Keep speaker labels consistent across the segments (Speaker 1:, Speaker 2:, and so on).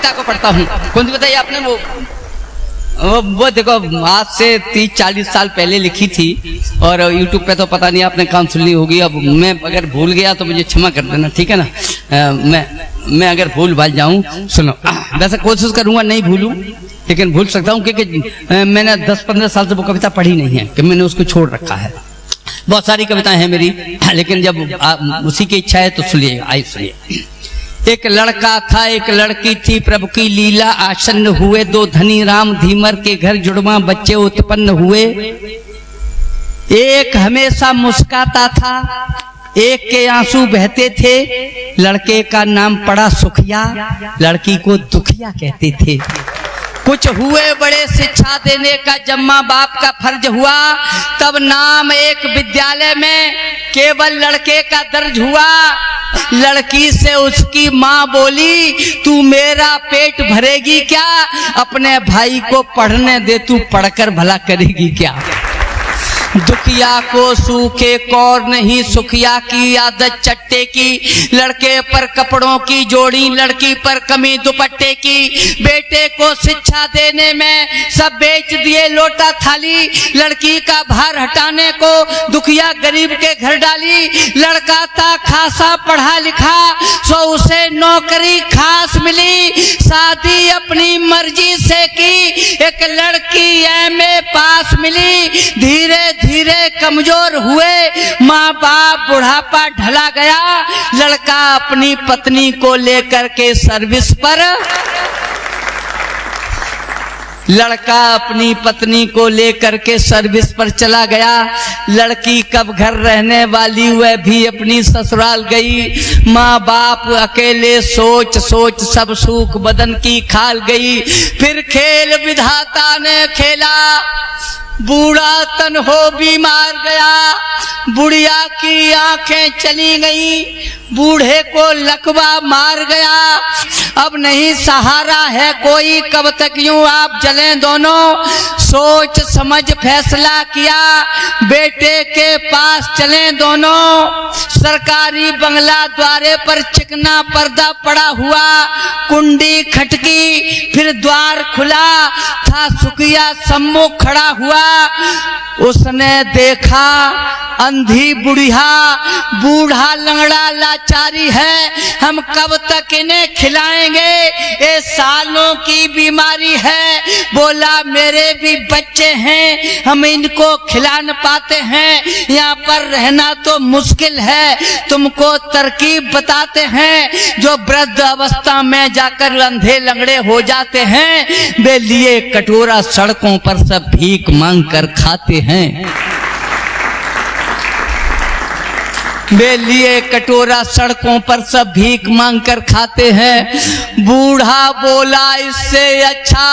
Speaker 1: कविता को पढ़ता हूँ। कौन सी बताइए आपने? वो देखो आज से 30-40 साल पहले लिखी थी और YouTube पे तो पता नहीं आपने कहाँ सुन ली होगी। अब मैं अगर भूल गया तो मुझे क्षमा कर देना, ठीक है ना? मैं अगर भूल भाल जाऊं, सुनो। वैसे कोशिश करूंगा नहीं भूलूं, लेकिन भूल सकता हूं क्योंकि मैंने 10-15 साल से वो कविता पढ़ी नहीं है, कि मैंने उसको छोड़ रखा है। बहुत सारी कविताएं हैं मेरी, लेकिन जब उसी की इच्छा है तो सुनिए। आइए सुनिए। एक लड़का था, एक लड़की थी, प्रभु की लीला आसन्न हुए, दो धनी राम धीमर के घर जुड़वा बच्चे उत्पन्न हुए। एक हमेशा मुस्काता था, एक के आंसू बहते थे। लड़के का नाम पड़ा सुखिया, लड़की को दुखिया कहते थे। कुछ हुए बड़े, शिक्षा देने का जब माँ बाप का फर्ज हुआ, तब नाम एक विद्यालय में केवल लड़के का दर्ज हुआ। लड़की से उसकी माँ बोली, तू मेरा पेट भरेगी क्या? अपने भाई को पढ़ने दे, तू पढ़कर भला करेगी क्या? दुखिया को सूखे कौर नहीं, सुखिया की आदत चट्टे की। लड़के पर कपड़ों की जोड़ी, लड़की पर कमी दुपट्टे की। बेटे को शिक्षा देने में सब बेच दिए लोटा थाली। लड़की का भार हटाने को दुखिया गरीब के घर डाली। लड़का था खासा पढ़ा लिखा, सो उसे नौकरी खास मिली। शादी अपनी मर्जी से की, एक लड़की एमए पास मिली। धीरे धीरे कमजोर हुए, माँ बाप बुढ़ापा ढला गया। लड़का अपनी पत्नी को लेकर के सर्विस पर, लड़का अपनी पत्नी को लेकर के सर्विस पर चला गया। लड़की कब घर रहने वाली, वह भी अपनी ससुराल गई। माँ बाप अकेले सोच सोच सब सूख बदन की खाल गई। फिर खेल विधाता ने खेला, बूढ़ा तन हो बीमार गया। बुढ़िया की आंखें चली गई, बूढ़े को लकवा मार गया। अब नहीं सहारा है कोई, कब तक यूं आप जलें दोनों। सोच समझ फैसला किया, बेटे के पास चलें दोनों। सरकारी बंगला द्वारे पर चिकना पर्दा पड़ा हुआ, कुंडी खटकी फिर द्वार खुला था। सुखिया सम्मुख खड़ा हुआ, उसने देखा अंधी बुढ़िया, बूढ़ा लंगड़ा लाचारी है। हम कब तक इन्हें खिलाएंगे, ये सालों की बीमारी है। बोला मेरे भी बच्चे हैं, हम इनको खिला न पाते हैं। यहाँ पर रहना तो मुश्किल है, तुमको तरकीब बताते हैं। जो वृद्ध अवस्था में जाकर अंधे लंगड़े हो जाते हैं, वे लिए कटोरा सड़कों पर सब भीख मांग कर खाते हैं। वे लिए कटोरा सड़कों पर सब भीख मांग कर खाते हैं। बूढ़ा बोला इससे अच्छा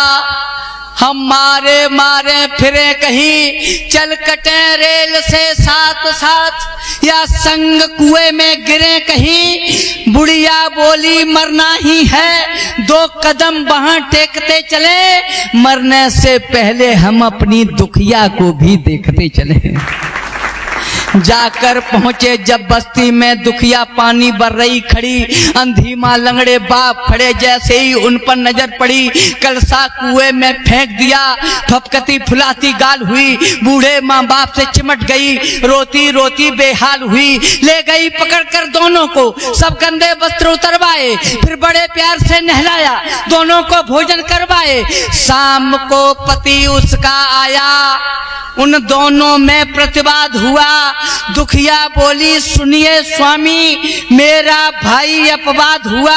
Speaker 1: हम मारे मारे फिरे कहीं, चल कटे रेल से साथ साथ, या संग कुएं में गिरे कहीं। बुढ़िया बोली मरना ही है, 2 कदम वहां टेकते चले। मरने से पहले हम अपनी दुखिया को भी देखते चले। जाकर पहुंचे जब बस्ती में, दुखिया पानी भर रही खड़ी। अंधी माँ लंगड़े बाप खड़े, जैसे ही उन पर नजर पड़ी, कलसा कुएं में फेंक दिया। फपकती फुलाती गाल हुई, बूढ़े माँ बाप से चिमट गई। रोती रोती बेहाल हुई, ले गई पकड़ कर दोनों को। सब गंदे वस्त्र उतरवाए, फिर बड़े प्यार से नहलाया, दोनों को भोजन करवाए। शाम को पति उसका आया, उन दोनों में प्रतिवाद हुआ। दुखिया बोली सुनिए स्वामी, मेरा भाई अपवाद हुआ।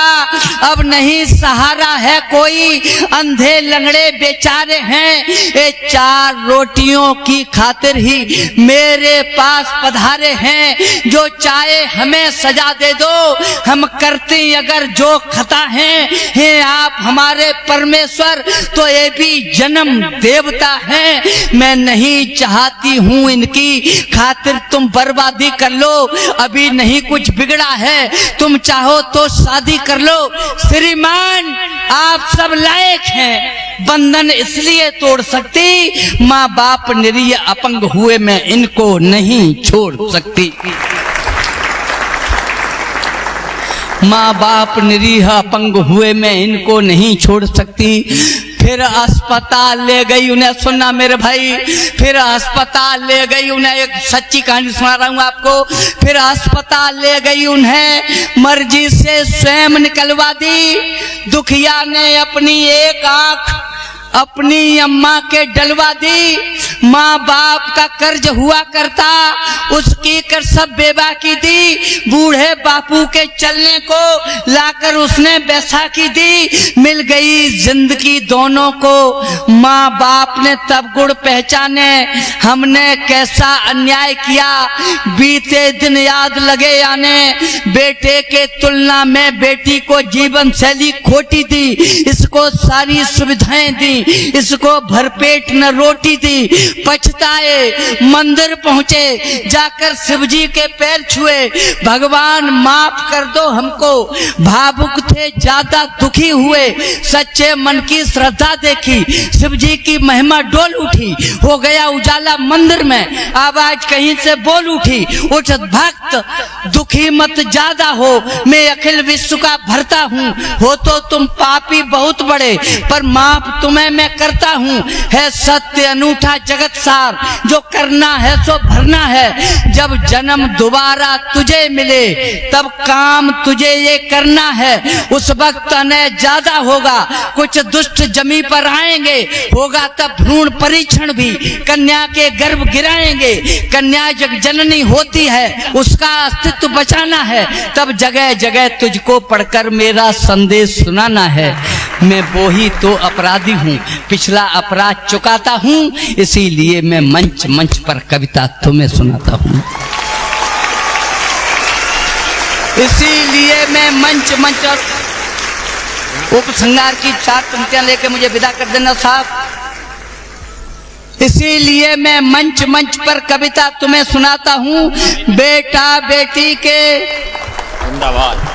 Speaker 1: अब नहीं सहारा है कोई, अंधे लंगड़े बेचारे हैं। ये 4 रोटियों की खातिर ही मेरे पास पधारे हैं। जो चाहे हमें सजा दे दो, हम करते अगर जो खता हैं आप हमारे परमेश्वर, तो ये भी जन्म देवता हैं। मैं नहीं चाहती हूँ इनकी खातिर तुम बर्बादी कर लो, अभी नहीं कुछ बिगड़ा है, तुम चाहो तो शादी कर लो। श्रीमान आप सब लायक हैं, बंधन इसलिए तोड़ सकती, माँ बाप निरीह अपंग हुए मैं इनको नहीं छोड़ सकती। माँ बाप निरीह अपंग हुए, मैं इनको नहीं छोड़ सकती। फिर अस्पताल ले गई उन्हें, सुनना मेरे भाई, फिर अस्पताल ले गई उन्हें, एक सच्ची कहानी सुना रहा हूँ आपको। फिर अस्पताल ले गई उन्हें, मर्जी से स्वयं निकलवा दी। दुखिया ने अपनी एक आंख अपनी अम्मा के डलवा दी। माँ बाप का कर्ज हुआ करता, उसकी कर सब बेबाकी दी। बूढ़े बापू के चलने को लाकर उसने बैसाखी दी। मिल गई जिंदगी दोनों को, माँ बाप ने तब गुण पहचाने, हमने कैसा अन्याय किया। बीते दिन याद लगे आने, बेटे के तुलना में बेटी को जीवन शैली खोटी दी। इसको सारी सुविधाएं दी, इसको भरपेट न रोटी दी। पछताए मंदिर पहुंचे, जाकर शिव जी के पैर छुए, भगवान माफ कर दो हमको। भावुक थे ज्यादा दुखी हुए, सच्चे मन की श्रद्धा देखी, शिव जी की महिमा डोल उठी। हो गया उजाला मंदिर में, आवाज कहीं से बोल उठी, उठ भक्त दुखी मत ज्यादा हो, मैं अखिल विश्व का भरता हूँ। हो तो तुम पापी बहुत बड़े, पर माफ तुम्हें मैं करता हूँ। है सत्य अनूठा जगत सार, जो करना है सो भरना है। जब जन्म दोबारा तुझे मिले, तब काम तुझे ये करना है। उस वक्त अन्याय ज्यादा होगा, कुछ दुष्ट जमी पर आएंगे, होगा तब भ्रूण परीक्षण भी, कन्या के गर्भ गिराएंगे। कन्या जग जननी होती है, उसका अस्तित्व बचाना है। तब जगह जगह तुझको पढ़कर मेरा संदेश सुनाना है। मैं वो ही तो अपराधी हूँ, पिछला अपराध चुकाता हूँ, इसीलिए मैं मंच मंच पर कविता तुम्हें सुनाता हूँ। इसीलिए मैं मंच मंच पर उपसंहार की 4 पंक्तियां लेके मुझे विदा कर देना साहब। इसीलिए मैं मंच मंच पर कविता तुम्हें सुनाता हूँ। बेटा बेटी के जिंदाबाद।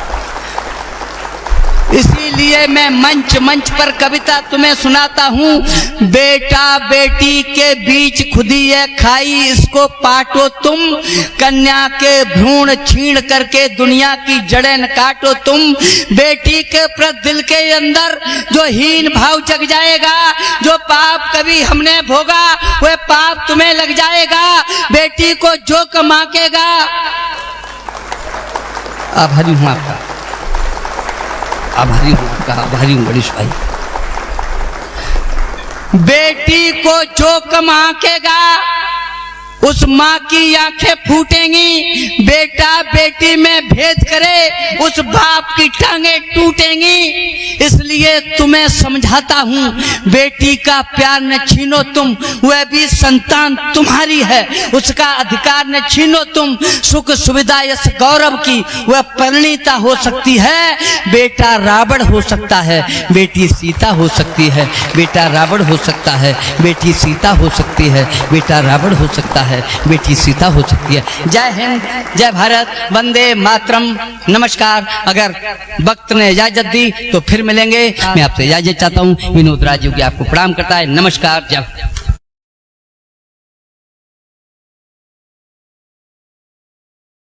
Speaker 1: इसीलिए मैं मंच मंच पर कविता तुम्हें सुनाता हूँ। बेटा बेटी के बीच खुदी है खाई, इसको पाटो तुम। कन्या के भ्रूण छीण करके दुनिया की जड़ें न काटो तुम। बेटी के प्रति दिल के अंदर जो हीन भाव जग जाएगा, जो पाप कभी हमने भोगा, वह पाप तुम्हें लग जाएगा। बेटी को जो कमाकेगा। आभारी हूँ आपका, आभारी हूँ आपका, आभारी हूँ गणेश भाई। बेटी को जो कमाकेगा, उस माँ की आंखें फूटेंगी। बेटा बेटी में भेद करे, उस बाप की टांगे टूटेंगी। इसलिए तुम्हें समझाता हूँ, बेटी का प्यार न छीनो तुम, वह भी संतान तुम्हारी है, उसका अधिकार न छीनो तुम। सुख सुविधा यश गौरव की वह परिणीता हो सकती है। बेटा रावण हो सकता है, बेटी सीता हो सकती है। बेटा रावण हो सकता है, बेटी सीता हो सकती है। बेटा रावण हो सकता है, बेटी सीता हो सकती है। जय हिंद, जय भारत, वंदे मातरम, नमस्कार। अगर वक्त ने इजाजत दी तो फिर मिलेंगे। मैं आपसे इजाजत चाहता हूँ। विनोद राजू की आपको प्रणाम करता है। नमस्कार, जय।